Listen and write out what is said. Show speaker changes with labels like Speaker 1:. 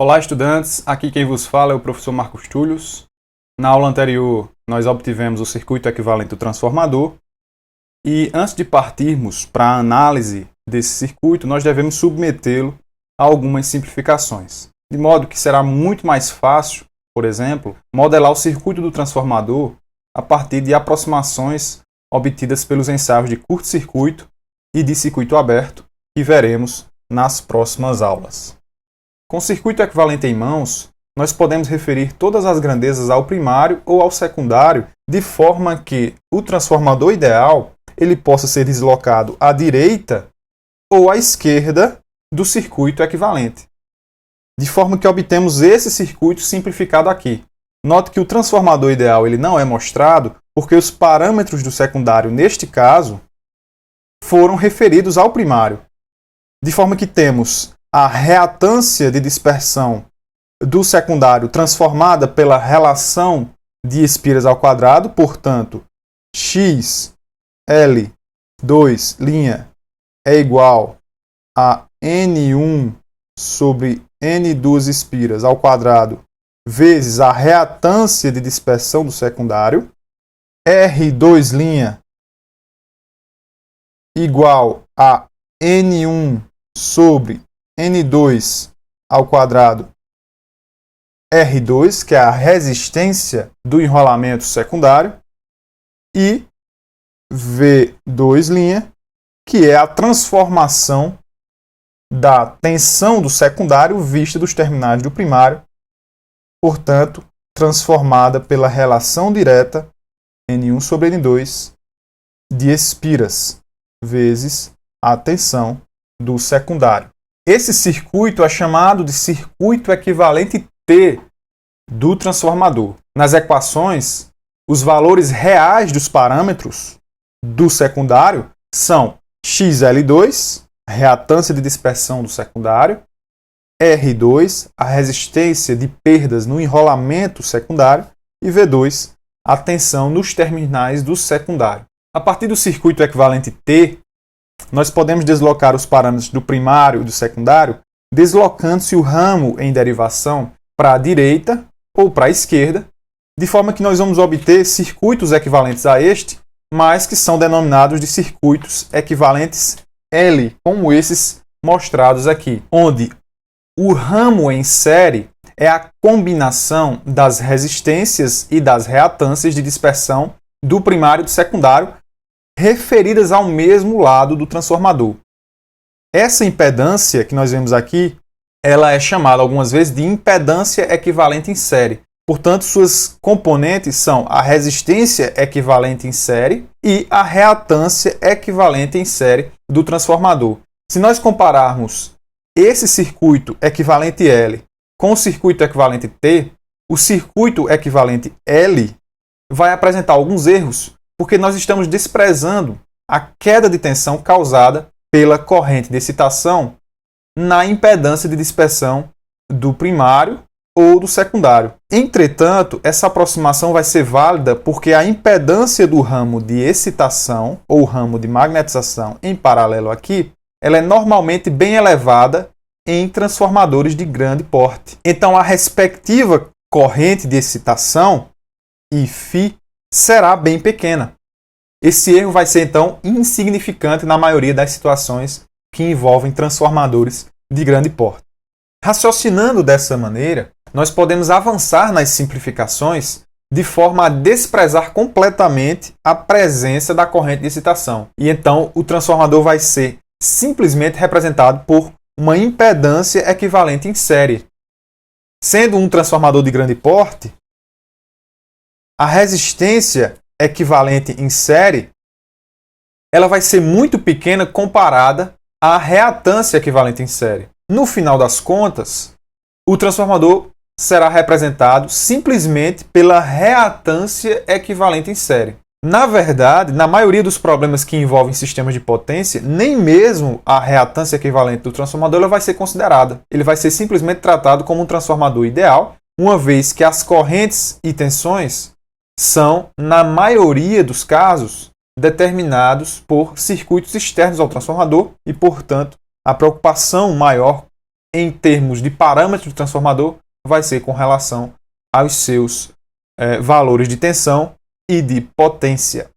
Speaker 1: Olá, estudantes! Aqui quem vos fala é o professor Marcos Tullius. Na aula anterior, nós obtivemos o circuito equivalente do transformador. E antes de partirmos para a análise desse circuito, nós devemos submetê-lo a algumas simplificações. De modo que será muito mais fácil, por exemplo, modelar o circuito do transformador a partir de aproximações obtidas pelos ensaios de curto-circuito e de circuito aberto, que veremos nas próximas aulas. Com circuito equivalente em mãos, nós podemos referir todas as grandezas ao primário ou ao secundário, de forma que o transformador ideal ele possa ser deslocado à direita ou à esquerda do circuito equivalente. De forma que obtemos esse circuito simplificado aqui. Note que o transformador ideal ele não é mostrado porque os parâmetros do secundário, neste caso, foram referidos ao primário. De forma que temos a reatância de dispersão do secundário transformada pela relação de espiras ao quadrado, portanto, x L2' é igual a N1 sobre N2 espiras ao quadrado vezes a reatância de dispersão do secundário, R2' igual a N1 sobre N2 ao quadrado R2, que é a resistência do enrolamento secundário, e V2', que é a transformação da tensão do secundário vista dos terminais do primário, portanto, transformada pela relação direta N1 sobre N2 de espiras vezes a tensão do secundário. Esse circuito é chamado de circuito equivalente T do transformador. Nas equações, os valores reais dos parâmetros do secundário são XL2, a reatância de dispersão do secundário, R2, a resistência de perdas no enrolamento secundário, e V2, a tensão nos terminais do secundário. A partir do circuito equivalente T, nós podemos deslocar os parâmetros do primário e do secundário, deslocando-se o ramo em derivação para a direita ou para a esquerda, de forma que nós vamos obter circuitos equivalentes a este, mas que são denominados de circuitos equivalentes L, como esses mostrados aqui, onde o ramo em série é a combinação das resistências e das reatâncias de dispersão do primário e do secundário, referidas ao mesmo lado do transformador. Essa impedância que nós vemos aqui, ela é chamada algumas vezes de impedância equivalente em série. Portanto, suas componentes são a resistência equivalente em série e a reatância equivalente em série do transformador. Se nós compararmos esse circuito equivalente L com o circuito equivalente T, o circuito equivalente L vai apresentar alguns erros, porque nós estamos desprezando a queda de tensão causada pela corrente de excitação na impedância de dispersão do primário ou do secundário. Entretanto, essa aproximação vai ser válida porque a impedância do ramo de excitação ou ramo de magnetização em paralelo aqui, ela é normalmente bem elevada em transformadores de grande porte. Então, a respectiva corrente de excitação, Φ, será bem pequena. Esse erro vai ser, então, insignificante na maioria das situações que envolvem transformadores de grande porte. Raciocinando dessa maneira, nós podemos avançar nas simplificações de forma a desprezar completamente a presença da corrente de excitação. E então o transformador vai ser simplesmente representado por uma impedância equivalente em série. Sendo um transformador de grande porte, a resistência equivalente em série, ela vai ser muito pequena comparada à reatância equivalente em série. No final das contas, o transformador será representado simplesmente pela reatância equivalente em série. Na verdade, na maioria dos problemas que envolvem sistemas de potência, nem mesmo a reatância equivalente do transformador ela vai ser considerada. Ele vai ser simplesmente tratado como um transformador ideal, uma vez que as correntes e tensões são, na maioria dos casos, determinados por circuitos externos ao transformador e, portanto, a preocupação maior em termos de parâmetro do transformador, vai ser com relação aos seus valores de tensão e de potência.